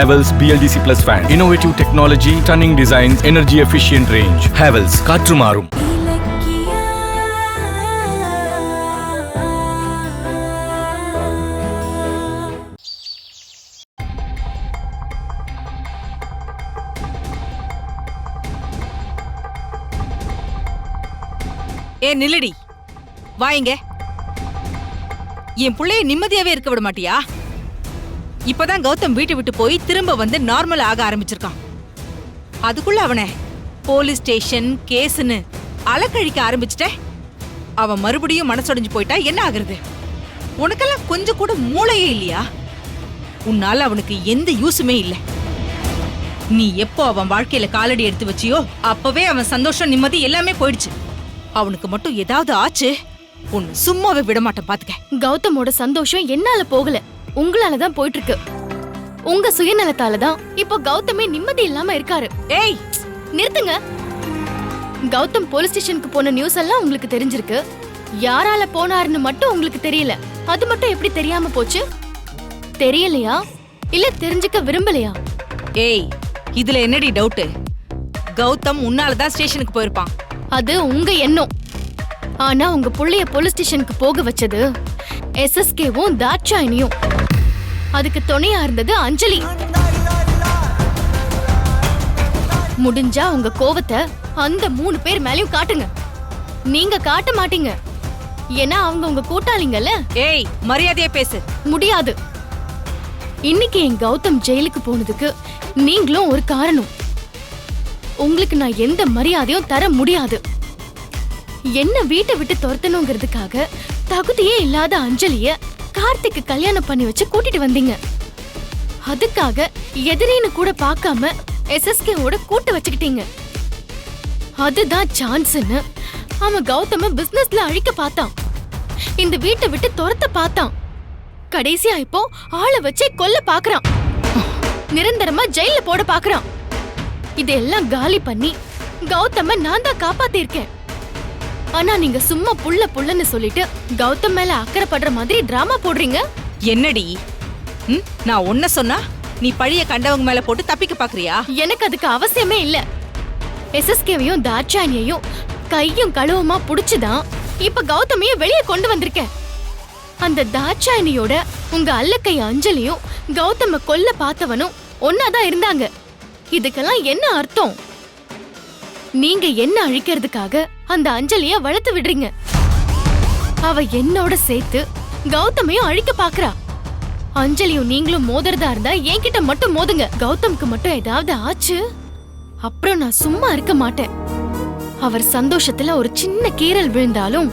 Havells BLDC Plus fan. Innovative technology, stunning designs, energy efficient range. Havells காற்று மாறும். நில்லடி, வாங்க. என் புள்ளைய நிம்மதியாவே இருக்க விட மாட்டியா? இப்பதான் கௌதம் வீட்டை விட்டு போய் திரும்ப வந்து நார்மல் ஆக ஆரம்பிச்சிருக்கான். அதுக்குள்ள அவனை போலீஸ் ஸ்டேஷன் கேஸ்னு அலக்கழிக்க ஆரம்பிச்சிட்ட. அவன் மறுபடியும் மனசொடைஞ்சு போயிட்டா என்ன ஆகுறது? உனக்கெல்லாம் கொஞ்சம் கூட மூளையே இல்லையா? உன்னால அவனுக்கு எந்த யூஸுமே இல்லை. நீ எப்போ அவன் வாழ்க்கையில காலடி எடுத்து வச்சியோ அப்பவே அவன் சந்தோஷம் நிம்மதி எல்லாமே போயிடுச்சு. அவனுக்கு மட்டும் ஏதாவது ஆச்சு உன்னை சும்மாவே விட மாட்டேன் பாத்துக்க. கௌதமோட சந்தோஷம் என்னால போகல, உங்களாலதான் போயிட்டு இருக்கு. உங்க சுயநலத்தாலதான் இப்போ கௌதமே நிம்மதி இல்லாம இருக்காரு. ஏய் நிறுத்துங்க. கௌதம் போலீஸ் ஸ்டேஷனுக்கு போன நியூஸ் எல்லாம் உங்களுக்கு தெரிஞ்சிருக்கு. யாரால போனாருன்னு மட்டும் உங்களுக்கு தெரியல. அது மட்டும் எப்படி தெரியாம போச்சு? தெரியலையா இல்ல தெரிஞ்சுக்க விரும்பலையா? ஏய் இதுல என்னடி டவுட்? கௌதம் உன்னாலதான் ஸ்டேஷனுக்கு போயிருப்பான். அது உங்க எண்ணம். ஆனா உங்க புள்ளைய போலீஸ் ஸ்டேஷனுக்கு போக வச்சது SSKவும் தாட்சாயினியும். அதுக்கு துணையா இருந்தது அஞ்சலி. முடிஞ்சா உங்க கோவத்தை அந்த 3 பேர் மேலயும் காட்டுங்க. நீங்க காட்ட மாட்டீங்க, ஏன்னா அவங்க உங்க கூட்டாளிங்கல்ல. ஏய் மரியாதையா பேசு. முடியாது. இன்னைக்கு என் கௌதம் ஜெயிலுக்கு போனதுக்கு நீங்களும் ஒரு காரணம். உங்களுக்கு நான் எந்த மரியாதையும் தர முடியாது. என்ன வீட்டை விட்டு துரத்தணுங்கிறதுக்காக தகுதியே இல்லாத அஞ்சலிய கார்த்திக்கு கல்யாணம் பண்ணி வச்சு கூட்டிட்டு வந்தீங்க. அதுக்காக எதிரின்னு கூட பார்க்காம SSKவோட கூட்டு வச்சுக்கிட்டீங்க. அதுதான் சான்ஸ்னு அவன் கௌதம பிசினஸ்ல அழிக்க பார்த்தான். இந்த வீட்டை விட்டு துரத்த பார்த்தான். கடைசியா இப்போ ஆளை வச்சே கொல்ல பாக்குறான். நிரந்தரமா ஜெயில போட பாக்குறான். இதெல்லாம் காலி பண்ணி கௌதம நான் தான் காப்பாத்திருக்கேன். ஆனா நீங்க சும்மா புள்ள புள்ளன்னு சொல்லிட்டு கௌதம் மேல அக்கறைப்படுற மாதிரி டிராமா போடுறீங்க. என்னடி நான் ஒன்ன சொன்னா நீ பழிய கண்டவங்க மேல போட்டு தப்பிக்க பாக்குறியா? எனக்கு அதுக்கு அவசியமே இல்ல. SSKவையும் தாட்சாயினியையும் கையும் களுவுமா புடிச்சுதான் இப்ப கௌதமையும் வெளியே கொண்டு வந்திருக்கேன். அந்த தாட்சாயினியோட உங்க அல்லக்கை அஞ்சலியும் கௌதம கொல்ல பார்த்தவனும் ஒன்னாதான் இருந்தாங்க. இதுக்கெல்லாம் என்ன அர்த்தம்? நீங்க என்ன அழிக்கிறதுக்காக அந்த அஞ்சலிய வளர்த்து விடுறீங்க. அவ என்னோட சேர்த்து கௌதமையும் அழிக்க பாக்குறா. அஞ்சலியும் நீங்களும் மோதுறதா இருந்தா என்கிட்ட மட்டும் மோதுங்க. கௌதம்க்கு மட்டும் ஏதாவது ஆச்சு அப்புறம் நான் சும்மா இருக்க மாட்டேன். அவர் சந்தோஷத்துல ஒரு சின்ன கீறல் விழுந்தாலும்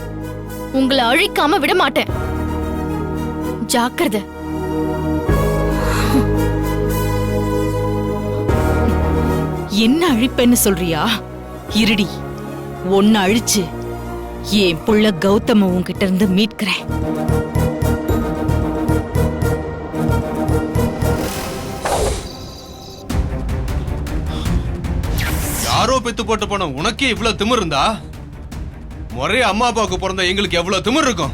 உங்களை அழிக்காம விட மாட்டேன். ஜாக்கிரதை. என்ன அழிப்பேன்னு சொல்றியா? இருடி, ஒன்னு அழிச்சு என் புள்ள கௌதம உன்கிட்ட இருந்து மீட்கிறேன். யாரோ பெத்து போட்டு போன உனக்கே இவ்வளவு திமிர் இருந்தா ஒரே அம்மா அப்பாவுக்கு பிறந்த எங்களுக்கு எவ்வளவு திமிர் இருக்கும்?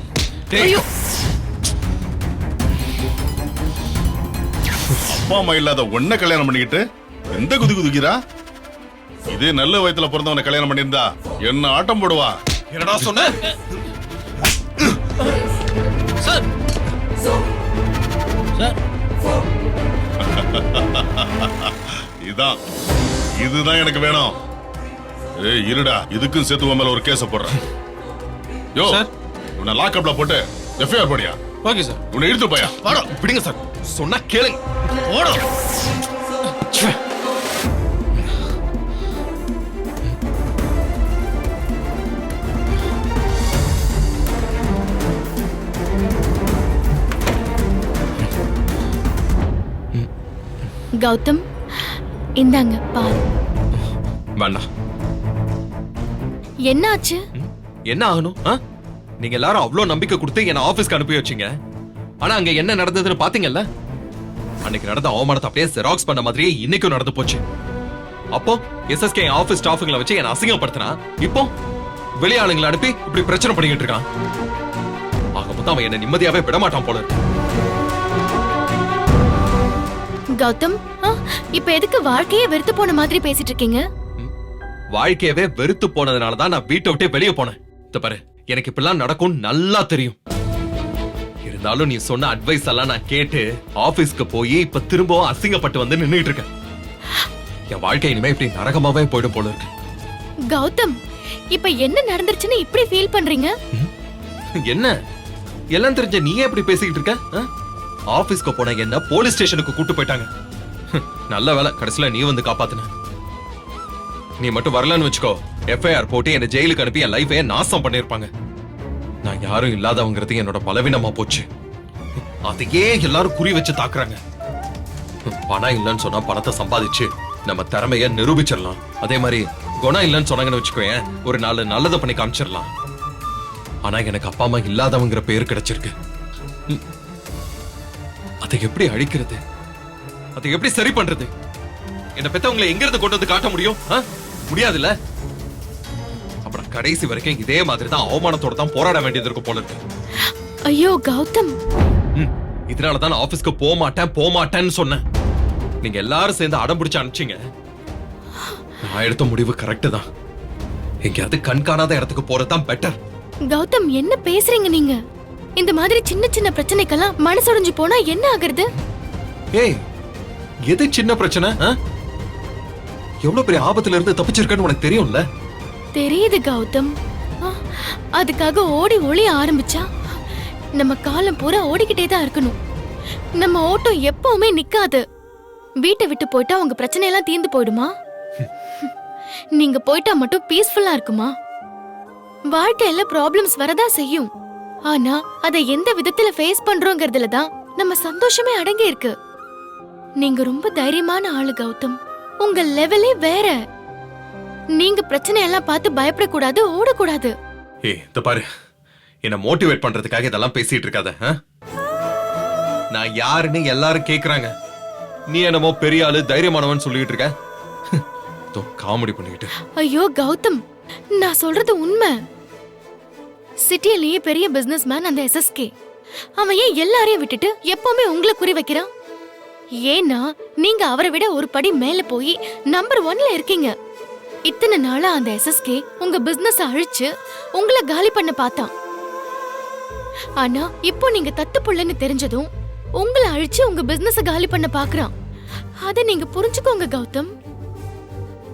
அப்பா அம்மா இல்லாத ஒன்ன கல்யாணம் பண்ணிக்கிட்டு எந்த குதி குதிக்கிறா? இதே நல்ல வயத்துல பிறந்தவனை கல்யாணம் பண்ணியிருந்தா என்ன ஆட்டம் போடுவா? என்னடா சொன்ன? இதுதான் எனக்கு வேணும். ஏய் இருடா, இதுக்கும் சேர்த்து உன் மேல ஒரு கேஸ் போடுறேன். யோ உன்னை லாக்அப்ல போட்டு FIR போடியா? Okay sir. உன்னை இழுத்து போயா? வாடா பிடிங்க சார். சொன்னா கேளுங்க. ஓடா. கௌதம் இந்தாங்க பால். வேண்டாம். என்னாச்சு? என்ன ஆகணும்? நீங்க எல்லாரும் அவ்வளவு நம்பிக்கை கொடுத்து என்ன ஆபீஸ்க்கு அனுப்பி வச்சீங்க. ஆனா அங்க என்ன நடந்ததுன்னு பாத்தீங்கல்ல? அன்னைக்கு நடந்த அவமானத்தை அப்படியே ஜெராக்ஸ் பண்ண மாதிரியே இன்னைக்கும் நடந்து போச்சு. அப்போ SSK ஆபீஸ் ஸ்டாஃப்ங்களை வச்சு என்ன அசிங்கப்படுத்தினா, இப்போ வெளியாளுங்களை அனுப்பி இப்படி பிரச்சனை பண்ணிக்கிட்டு இருக்கான். ஆக மொத்தம் அவன் என்ன நிம்மதியாவே விட மாட்டான் போல. கௌதம், இப்ப எதுக்கு வாழ்க்கையே வெறுத்து போன மாதிரி பேசிட்டு இருக்கீங்க? வாழ்க்கையவே வெறுத்து போனதுனாலதான் நான் வீட்டை விட்டே வெளியே போனேன். இத பாரு, எனக்கு இப்படிலாம் நடக்கும் நல்லா தெரியும். இருந்தாலும் நீ சொன்ன அட்வைஸ் எல்லாம் நான் கேட்டு ஆபீஸ்க்கு போய் இப்ப திரும்பவும் அசிங்கப்பட்டு வந்து நின்னுட்டு இருக்கேன். என் வாழ்க்கை இனிமே இப்படி நரகமாவே போயிடும் போல இருக்கு. கௌதம், இப்ப என்ன நடந்துருச்சுன்னு இப்படி ஃபீல் பண்றீங்க? என்ன எல்லாம் தெரிஞ்ச நீ எப்படி பேசிக்கிட்டு இருக்க? ஆபீஸ்க்கு போன என்ன போலீஸ் ஸ்டேஷனுக்கு கூட்டு போயிட்டாங்க. நல்ல வேலை கடைசியில நீ வந்து காப்பாத்துன. நீ மட்டும் வரலன்னு வச்சுக்கோ, எஃப்ஐஆர் போட்டு என்ன ஜெயிலுக்கு அனுப்பி என் லைஃபே நாசம் பண்ணிருப்பாங்க. நான் யாரும் இல்லாதவங்கிறது என்னோட பலவீனமா போச்சு. அதையே எல்லாரும் குறி வச்சு தாக்குறாங்க. பணம் இல்லைன்னு சொன்னா பணத்தை சம்பாதிச்சு நம்ம திறமைய நிரூபிச்சிடலாம். அதே மாதிரி குணம் இல்லைன்னு சொன்னாங்கன்னு வச்சுக்கோயேன், ஒரு நாள் நல்லதை பண்ணி காமிச்சிடலாம். ஆனா எனக்கு அப்பா அம்மா இல்லாதவங்கிற பேர் கிடைச்சிருக்கு. அதை எப்படி அழிக்கிறது? அதை எப்படி சரி பண்றது? என்ன பெத்தவங்களை எங்க இருந்து கொண்டு வந்து காட்ட முடியும்? முடியாதுல்ல. அப்புறம் கடைசி வரைக்கும் இதே மாதிரி தான் அவமானத்தோட தான் போராட வேண்டியது இருக்கும் போல இருக்கு. ஐயோ கௌதம், இதனாலதான் நான் ஆபீஸ்க்கு போக மாட்டேன்னு சொன்னேன். நீங்க எல்லாரும் சேர்ந்து அடம் பிடிச்சு அனுப்பிச்சீங்க. நான் எடுத்த முடிவு கரெக்ட் தான். எங்கேயாவது கண் காணாத இடத்துக்கு போறதுதான் பெட்டர். கௌதம், என்ன பேசுறீங்க நீங்க? இந்த மாதிரி சின்ன சின்ன பிரச்சனைக்கெல்லாம் மனசுடைஞ்சு போனா என்ன ஆகுறது? ஏய், எது சின்ன பிரச்சனை? எவ்வளவு பெரிய ஆபத்துல இருந்து தப்பிச்சிருக்கன்னு உனக்கு தெரியும்ல? தெரியுது கௌதம். அதுக்காக ஓடி ஒளிய ஆரம்பிச்சா நம்ம காலம் பூரா ஓடிக்கிட்டே தான் இருக்கணும். நம்ம ஓட்டம் எப்பவுமே நிக்காது. வீட்டை விட்டு போயிட்டா உங்க பிரச்சனை எல்லாம் தீர்ந்து போயிடுமா? நீங்க போயிட்டா மட்டும் பீஸ்ஃபுல்லா இருக்குமா? வாழ்க்கையில ப்ராப்ளம்ஸ் வரதா செய்யும். ஆனா அதை எந்த விதத்துல ஃபேஸ் பண்றோங்கிறதுல தான் நம்ம சந்தோஷமே அடங்கி இருக்கு. நீங்க ரொம்ப தைரியமான ஆளு கௌதம். உங்க லெவலே வேற. நீங்க பிரச்சனை எல்லாம் பார்த்து பயப்படக்கூடாது, ஓடக்கூடாது. ஏய், இத பாரு, என்ன மோட்டிவேட் பண்றதுக்காக இதெல்லாம் பேசிட்டு இருக்காத. நான் யாருன்னு எல்லாரும் கேக்குறாங்க. நீ என்னமோ பெரிய ஆளு தைரியமானவன் சொல்லிட்டு இருக்க. காமெடி பண்ணிக்கிட்டு. ஐயோ கௌதம், நான் சொல்றது உண்மை. சிட்டிலேயே பெரிய பிசினஸ் மேன் அந்த எஸ்எஸ்கே. அவன் ஏன் எல்லாரையும் விட்டுட்டு எப்பவுமே உங்களை குறி வைக்கிறான்? ஏன்னா நீங்க அவரை விட ஒரு படி மேல போய் நம்பர் 1ல இருக்கீங்க. இத்தனை நாளா அந்த எஸ்எஸ்கே உங்க பிசினஸ் அழிச்சு உங்களை காலி பண்ண பார்த்தான். ஆனா இப்போ நீங்க தத்து புள்ளன்னு தெரிஞ்சதும் உங்களை அழிச்சு உங்க பிசினஸ் காலி பண்ண பாக்குறான். அத நீங்க புரிஞ்சுக்கோங்க கௌதம்.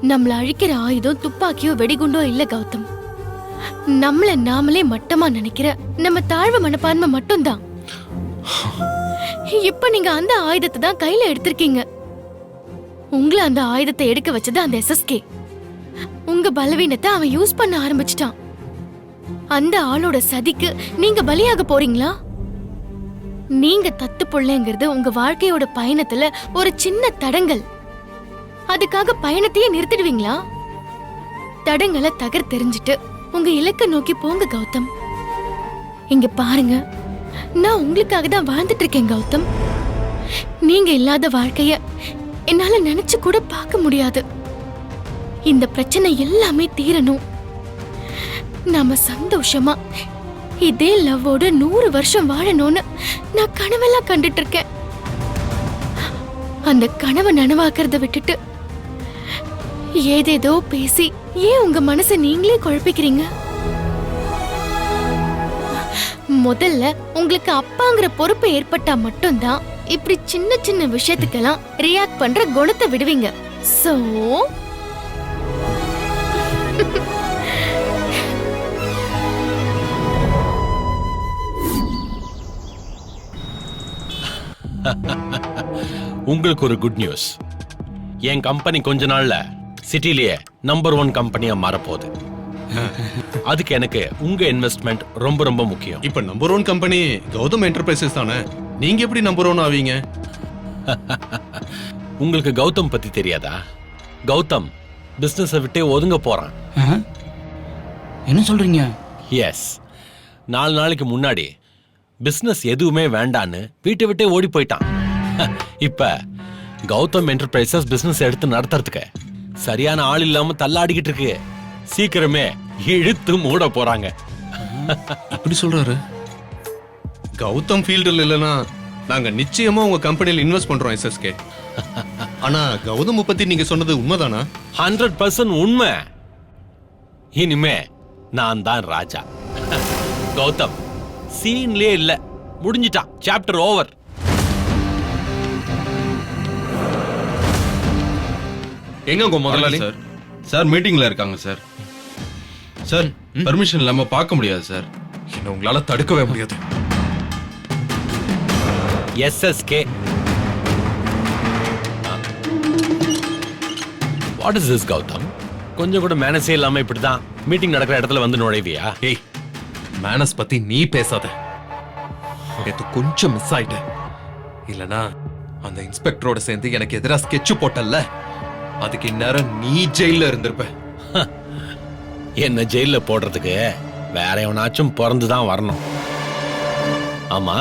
நம்மள அழிக்கிற ஆயுதம் துப்பாக்கியோ வெடிகுண்டோ இல்ல கௌதம். நம்மள நாமளே மட்டமா நினைக்கிற நம்ம தாழ்வு மனப்பான்மை மட்டும்தான். இப்ப நீங்க அந்த ஆயுதத்தை தான் கையில எடுத்திருக்கீங்க. உங்களை அந்த ஆயுதத்தை எடுக்க வச்சது அந்த எஸ்எஸ்கே. உங்க பலவீனத்தை அவன் யூஸ் பண்ண ஆரம்பிச்சிட்டான். அந்த ஆளோட சதிக்கு நீங்க பலியாக போறீங்களா? நீங்க தத்து பிள்ளைங்கிறது உங்க வாழ்க்கையோட பயணத்துல ஒரு சின்ன தடங்கல். அதுக்காக பயணத்தையே நிறுத்திடுவீங்களா? தடங்களை தகர் தெரிஞ்சிட்டு உங்க இலக்க நோக்கி போங்க கௌதம். இங்க பாருங்க, நான் உங்களுக்காக தான் வாழ்ந்துட்டு இருக்கேன் கௌதம். நீங்க இல்லாத வாழ்க்கைய என்னால நினைச்சு கூட பார்க்க முடியாது. இந்த பிரச்சனை எல்லாமே தீரணும். நாம சந்தோஷமா இதே லவ்வோட 100 வருஷம் வாழணும்னு நான் கனவெல்லாம் கண்டுட்டு இருக்கேன். அந்த கனவை நனவாக்குறத விட்டுட்டு ஏதேதோ பேசி ஏன் உங்க மனசை நீங்களே குழப்பிக்கிறீங்க? முதல்ல உங்களுக்கு அப்பாங்கிற பொறுப்பு ஏற்பட்டா மட்டும்தான் இப்படி சின்ன சின்ன விஷயத்துக்கெல்லாம் ரியாக்ட் பண்ற குணத்தை விடுவீங்க. சோ உங்களுக்கு ஒரு குட் நியூஸ். என் கம்பெனி கொஞ்ச நாள்ல சிட்டிலேயே நம்பர் 1 கம்பெனியா மாறப்போகுது. அதுக்கு எனக்கு உங்க இன்வெஸ்ட்மெண்ட் ரொம்ப ரொம்ப முக்கியம். இப்ப நம்பர் 1 கம்பெனி கௌதம் என்டர்பிரைசஸ் தானே. நீங்க எப்படி நம்பர் 1 ஆவீங்க? உங்களுக்கு கௌதம் பத்தி தெரியாதா? கௌதம் பிசினஸை விட்டே ஒதுங்க போறான். என்ன சொல்றீங்க? எஸ், 4 நாளைக்கு முன்னாடி பிசினஸ் எதுவுமே வேண்டான்னு வீட்டை விட்டே ஓடி போயிட்டான். இப்ப கௌதம் என்டர்பிரைசஸ் பிசினஸ் எடுத்து நடத்துறதுக்கு சரியான ஆள் இல்லாம தள்ளாடிக்கிட்டு இருக்கு. சீக்கிரமே இழுத்து மூட போறாங்க. அப்படி சொல்றாரு. கௌதம் ஃபீல்டில் இல்லைன்னா நாங்க நிச்சயமா உங்க கம்பெனியில் இன்வெஸ்ட் பண்றோம் எஸ்எஸ்கே. ஆனா கௌதம் பத்தி நீங்க சொன்னது உண்மைதானா? 100% உண்மை. இனிமே நான் தான் ராஜா. கௌதம் சீன்லயே இல்ல, முடிஞ்சிட்டான். Chapter over. எங்க உங்க முதலாளி? சார் சார் மீட்டிங்ல இருக்காங்க சார். சார் பெர்மிஷன் இல்லாம பார்க்க முடியாது சார். என்ன உங்களால தடுக்கவே முடியாது. SSK. What is this Gautham? கொஞ்சம் கூட மேனஸே இல்லாம இப்படிதான் மீட்டிங் நடக்கிற இடத்துல வந்து நுழைவியா? ஏய், மேனஸ் பத்தி நீ பேசாத. நேத்து கொஞ்சம் மிஸ் ஆயிட்ட. இல்லனா அந்த இன்ஸ்பெக்டரோட சேர்ந்து எனக்கு எதிரா ஸ்கெட்ச் போட்டல்ல, அதுக்கு இந்நேரம் நீ ஜெயில இருந்திருப்ப. என்ன ஜெயில போடுறதுக்கு வேற எவனாச்சும் பிறந்துதான் வரணும். ஆமா,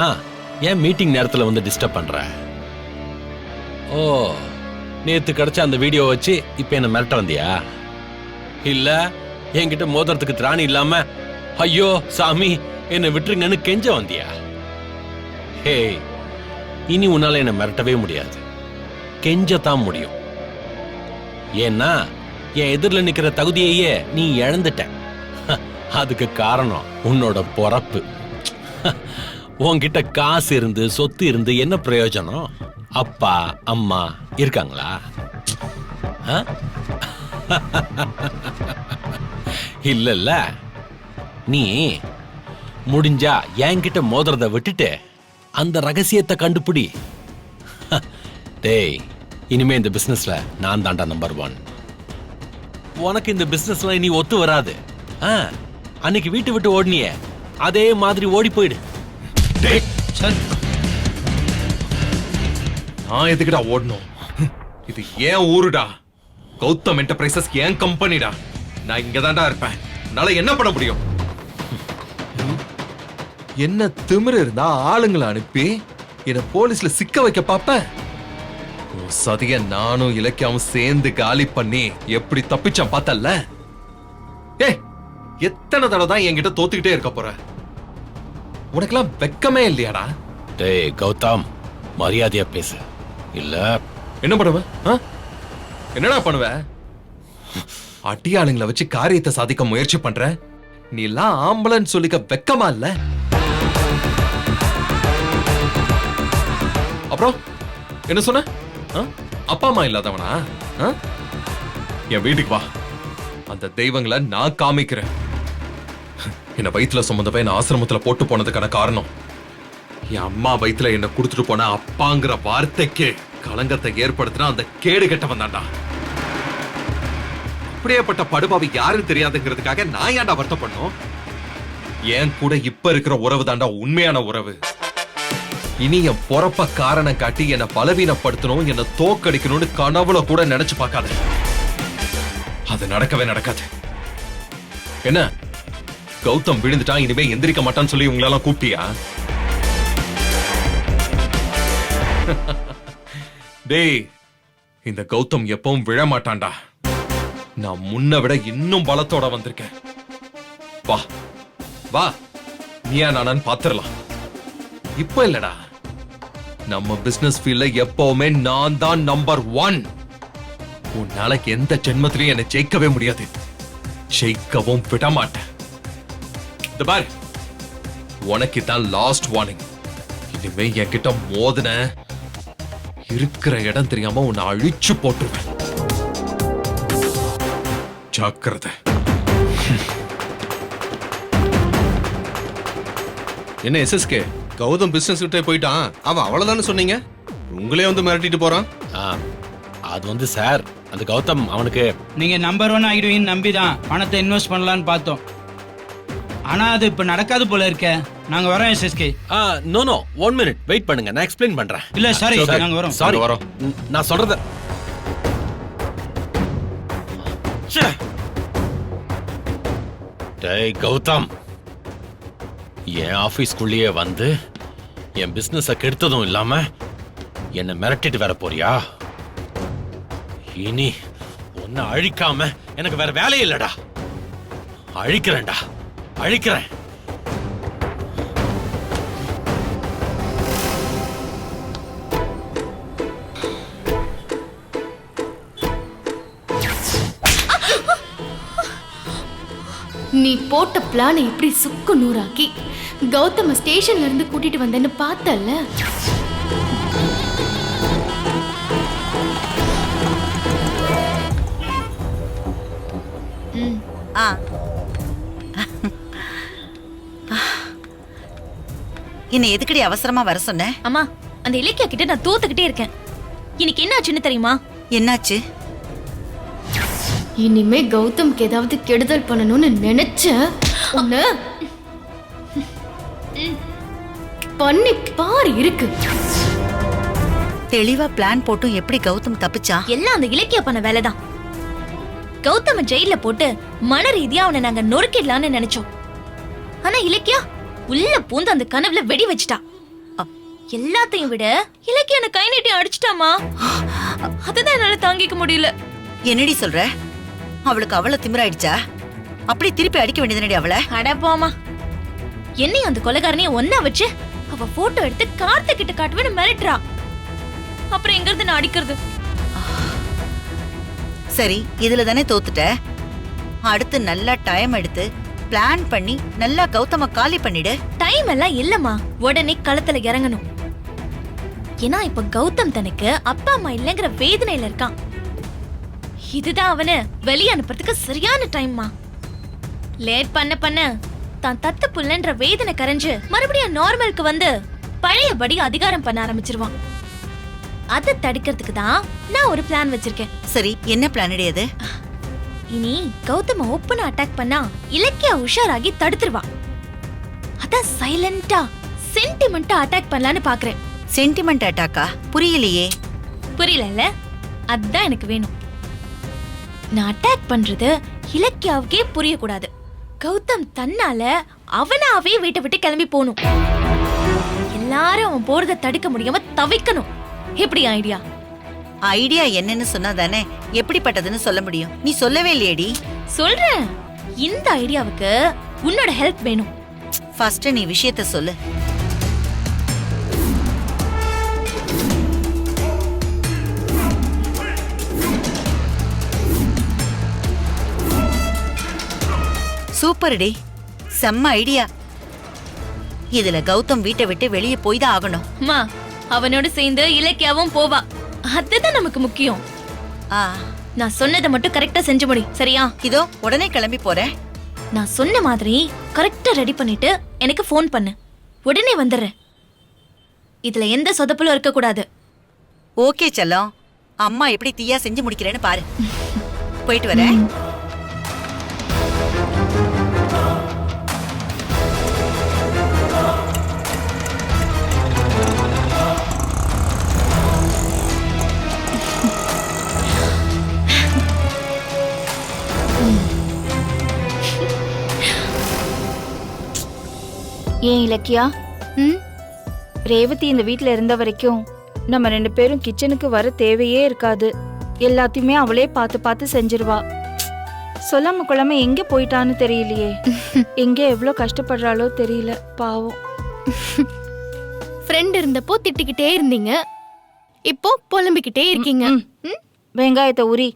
ஏன் மீட்டிங் நேரத்துல வந்து டிஸ்டர்ப் பண்ற? ஓ, நேத்து கிடைச்ச அந்த வீடியோ வச்சு இப்ப என்ன மிரட்ட வந்தியா? இல்ல என்கிட்ட மோதிரத்துக்கு திராணி இல்லாம ஐயோ சாமி என்ன விட்டுருங்கன்னு கெஞ்ச வந்தியா? ஹே, இனி உன்னால என்ன மிரட்டவே முடியாது, கெஞ்சத்தான் முடியும். ஏன்னா என் எதிரில் நிக்கிற தகுதியையே நீ இழந்துட்ட. அதுக்கு காரணம் உன்னோட பொறப்பு. உன்கிட்ட காசு இருந்து சொத்து இருந்து என்ன பிரயோஜனம்? அப்பா அம்மா இருக்காங்களா? இல்லல்ல. நீ முடிஞ்சா என்கிட்ட மோதிரத்தை விட்டுட்டு அந்த ரகசியத்தை கண்டுபிடி. டேய், இனிமே இந்த பிசினஸ்ல நான் தாண்டா நம்பர் 1. உனக்கு இந்த பிசினஸ்ல நீ ஒத்து வராது. அன்னைக்கு வீட்டு விட்டு ஓடினியே அதே மாதிரி ஓடி போயிடு. டேய், சார் நான் எதுக்குடா ஓடணும்? இது ஏன் ஊருடா. கௌதம் என்டர்பிரைசஸ் ஏன் கம்பெனிடா. நான் இங்க தான்டா இருப்பேன். என்னால என்ன பண்ண முடியும்? என்ன திமிரு இருந்தா ஆளுங்களை அனுப்பி என்ன போலீஸ்ல சிக்க வைக்க பாப்ப? உன் சதிய நானும் இலக்கியாவும் சேர்ந்து காலி பண்ணி எப்படி தப்பிச்சான் பார்த்தல்ல? ஏய், எத்தனை தடவை தான் என்கிட்ட தோத்துக்கிட்டே இருக்க போற? உனக்கெல்லாம் வெக்கமே இல்லையாடா? டேய் கௌதம், மரியாதையா பேசு. இல்ல என்ன பண்ணுவ? என்னடா பண்ணுவ? அட்டியாளுங்களை வச்சு காரியத்தை சாதிக்க முயற்சி பண்ற. நீ எல்லாம் ஆம்பளன்னு சொல்லிக்க வெக்கமா இல்ல? அப்புறம் என்ன சொன்ன? அப்பா அம்மா இல்லாதவனா? என் வீட்டுக்கு வா, அந்த தெய்வங்களை நான் காமிக்கிறேன். என்ன வயிற்றுல சுமந்தப்ப என்ன ஆசிரமத்துல போட்டு போனதுக்கான காரணம் என் அம்மா வயிற்றுல என்ன கொடுத்துட்டு போன அப்பாங்கிற வார்த்தைக்கு களங்கத்தை ஏற்படுத்தினா அந்த கேடு கெட்டவன் தான்டா. அப்படியேப்பட்ட படுபாவி யாரும் தெரியாதுங்கிறதுக்காக நான் ஏன்டா வருத்தப்படணும்? என் கூட இப்ப இருக்கிற உறவு தாண்டா உண்மையான உறவு. இனி என் பொறப்ப காரணம் காட்டி என்ன பலவீனப்படுத்தணும், என்ன தோக்கடிக்கணும்னு கனவுல கூட நினைச்சு பார்க்காத. அது நடக்கவே நடக்காது. என்ன கௌதம் விழுந்துட்டான், இனிமே எந்திரிக்க மாட்டான்னு சொல்லி உங்களெல்லாம் கூப்பிட்டியா? டேய், இந்த கௌதம் எப்பவும் விழ மாட்டான்டா. நான் முன்ன விட இன்னும் பலத்தோட வந்திருக்கேன். வா வா, நீயா நானான்னு பாத்துரலாம். இப்ப இல்லடா, நம்ம பிசினஸ் ஃபீல்ட்ல எப்பவுமே நான் தான் நம்பர் 1. உன்னால எந்த ஜென்மத்திலையும் என்னை ஜெயிக்கவே முடியாது, ஜெயிக்கவும் விட மாட்டேன். இந்த பாரு, உனக்கு தான் லாஸ்ட் வார்னிங். இனிமே என்கிட்ட மோதின இருக்கிற இடம் தெரியாம உன்னை அழிச்சு போட்டுருவேன். ஜாக்கிரதை. என்ன SSK, கௌதம் பிசினஸ் விட்டே போயிட்டான். அவன் அவ்வளவுதானே சொன்னீங்க, உங்களே வந்து மிரட்டிட்டு போறான். அது வந்து சார், அந்த கௌதம் அவனுக்கு நீங்க நம்பர் 1 ஆகிடுவீங்கன்னு நம்பி தான் பணத்தை இன்வெஸ்ட் பண்ணலான்னு பார்த்தோம். ஆனா அது இப்ப நடக்காது போல இருக்க. நாங்க வரோம் SSK. No no, 1 minute wait பண்ணுங்க, நான் எக்ஸ்பிளைன் பண்றேன். இல்ல சாரி, நாங்க வரோம். சாரி, வரோம். நான் சொல்றத டேய் கௌதம், என் ஆபீஸ்க்குள்ளேயே வந்து என் பிசினஸ கெடுத்ததும் இல்லாம என்ன மிரட்டிட்டு வர போறியா? இனி உன்னை அழிக்காம எனக்கு வேற வேலையே இல்லடா. அழிக்கிறேன்டா, அழிக்கிறேன். நீ போட்ட பிளானை எப்படி சுக்கு நூறாக்கி கௌதம ஸ்டேஷன்ல இருந்து கூட்டிட்டு வந்தேன்னு பார்த்தல. ஆ என்ன எதுக்கடி அவசரமா வர சொன்ன? அம்மா, அந்த இலக்கியா கிட்ட நான் தோத்துக்கிட்டே இருக்கேன். இன்னைக்கு என்ன ஆச்சுன்னு தெரியுமா? என்னாச்சு? இனிமே கௌதம்க்கு ஏதாவது கெடுதல் பண்ணணும்னு நினைச்ச உன்னை பண்ணி பாரு இருக்கு. தெளிவா பிளான் போட்டும் எப்படி கௌதம் தப்பிச்சா? எல்லாம் அந்த இலக்கியா பண்ண வேலைதான். கௌதம ஜெயில போட்டு மன ரீதியா அவனை நாங்க நொறுக்கிடலாம்னு நினைச்சோம். ஆனா இலக்கியா உள்ள பூந்து அந்த கனவுல வெடி வச்சிட்டா. எல்லாத்தையும் விட இலக்கியா என்ன கை நீட்டி அடிச்சிட்டாமா. அதுதான் என்னால தாங்கிக்க முடியல. என்னடி சொல்ற? அவளுக்கு அவள திமிராயிடுச்சா? அப்படி திருப்பி அடிக்க வேண்டியதுனடி அவள. அட போமா, என்னையும் அந்த கொலைகாரனையும் ஒன்னா வச்சு அவ போட்டோ எடுத்து கார்த்திக் கிட்ட காட்டுவேன்னு மிரட்டுறா. அப்புறம் எங்க இருந்து நான் அடிக்கிறது? சரி, இதுல தானே தோத்துட்ட. அடுத்து நல்லா டைம் எடுத்து பிளான் பண்ணி நல்லா கௌதம காலி பண்ணிடு. டைம் எல்லாம் இல்லம்மா, உடனே களத்துல இறங்கணும். ஏன்னா இப்ப கௌதம் தனக்கு அப்பா அம்மா இல்லங்கிற வேதனையில இருக்கான். இதுதான் அவனை வெளிய அனுப்புறதுக்கு சரியான டைம்மா. லேட் பண்ண பண்ண தான் தத்து புள்ளன்ற வேதனை கரைஞ்சு மறுபடியும் நார்மலுக்கு வந்து பழையபடி அதிகாரம் பண்ண ஆரம்பிச்சிருவான். அதை தடுக்கிறதுக்கு தான் நான் ஒரு பிளான் வச்சிருக்கேன். சரி, என்ன பிளான் அது? இனி கௌதம ஓப்பனா அட்டாக் பண்ணா இலக்கியா உஷாராகி தடுத்துருவா. அதான் சைலண்டா சென்டிமெண்டா அட்டாக் பண்ணலான்னு பாக்குறேன். சென்டிமெண்ட் அட்டாக்கா? புரியலையே. புரியல? அதான் எனக்கு வேணும். நான் அட்டாக் பண்றது இலக்கியாவுக்கே புரியக்கூடாது. கௌதம் தன்னால அவனாவே வீட்டை விட்டு கிளம்பி போகணும். எல்லாரும் அவன் போறதை தடுக்க முடியாம தவிக்கணும். எப்படி ஐடியா? ஐடியா என்னன்னு சொன்னா தானே எப்படிப்பட்டதுன்னு சொல்ல முடியும். நீ சொல்லவே இல்லையேடி. சொல்றேன். இந்த ஐடியாவுக்கு உன்னோட ஹெல்ப் வேணும். ஃபர்ஸ்ட் நீ விஷயத்த சொல்லு. சூப்பர் டி, செம்ம ஐடியா. இதுல கௌதம் வீட்டை விட்டு வெளியே போய் தான் ஆகணும். அம்மா, அவனோட சேர்ந்து இலக்கியாவும் போவா. அதுதான் நமக்கு முக்கியம். நான் சொன்னதை மட்டும் கரெக்டா செஞ்சு முடி, சரியா? இதோ உடனே கிளம்பி போறேன். நான் சொன்ன மாதிரி கரெக்டா ரெடி பண்ணிட்டு எனக்கு ஃபோன் பண்ணு. உடனே வந்துடுறேன். இதுல எந்த சொதப்பலும் இருக்க கூடாது. ஓகே செல்லம், அம்மா எப்படி தீயா செஞ்சு முடிக்கிறேன்னு பாரு. போயிட்டு வரேன். ஏன் இலக்கியா, ரேவதி இந்த வீட்ல இருந்த வரைக்கும் நம்ம 2 பேரும் கிச்சனுக்கு வர தேவையே இருக்காது. எல்லாத்தையுமே அவளே பார்த்து பார்த்து செஞ்சிருவா. சொல்லாம கொள்ளாம எங்க போயிட்டான்னு தெரியலையே. எங்க எவ்வளோ கஷ்டப்படுறாளோ தெரியல, பாவம். ஃப்ரெண்ட் இருந்தப்போ திட்டிக்கிட்டே இருந்தீங்க, இப்போ புலம்பிக்கிட்டே இருக்கீங்க. வெங்காயத்தை உரி.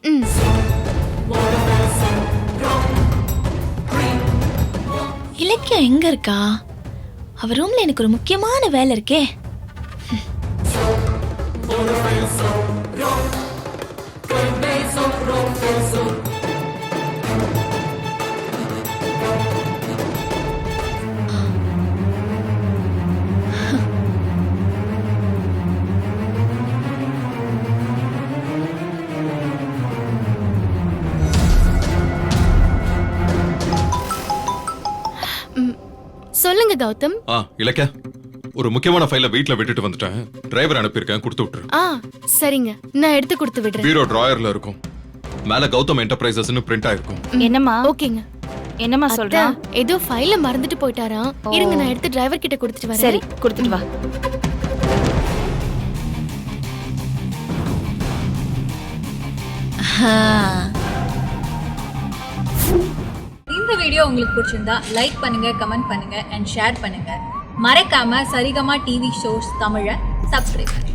இலக்கியா எங்க இருக்கா? அவ ரூம்ல எனக்கு ஒரு முக்கியமான வேலை இருக்கே. சொல்லுங்க கௌதம். இலக்கியா, ஒரு முக்கியமான ஃபைல வீட்ல விட்டுட்டு வந்துட்டேன். டிரைவர் அனுப்பியிருக்கேன், கொடுத்து விட்டுரு. சரிங்க, நான் எடுத்து கொடுத்து விடுறேன். பீரோ டிராயர்ல இருக்கும். மேல கௌதம் என்டர்பிரைசஸ்னு பிரிண்ட் ஆயிருக்கும். என்னம்மா? ஓகேங்க. என்னம்மா சொல்றா? ஏதோ ஃபைல மறந்துட்டு போயிட்டாராம். இருங்க, நான் எடுத்து டிரைவர் கிட்ட கொடுத்துட்டு வரேன். சரி, கொடுத்துட்டு வா. இந்த வீடியோ உங்களுக்கு பிடிச்சிருந்தா லைக் பண்ணுங்க, கமெண்ட் பண்ணுங்க அண்ட் ஷேர் பண்ணுங்க. மறக்காம சரிகமா டிவி ஷோஸ் தமிழை சப்ஸ்கிரைப் பண்ணுங்க.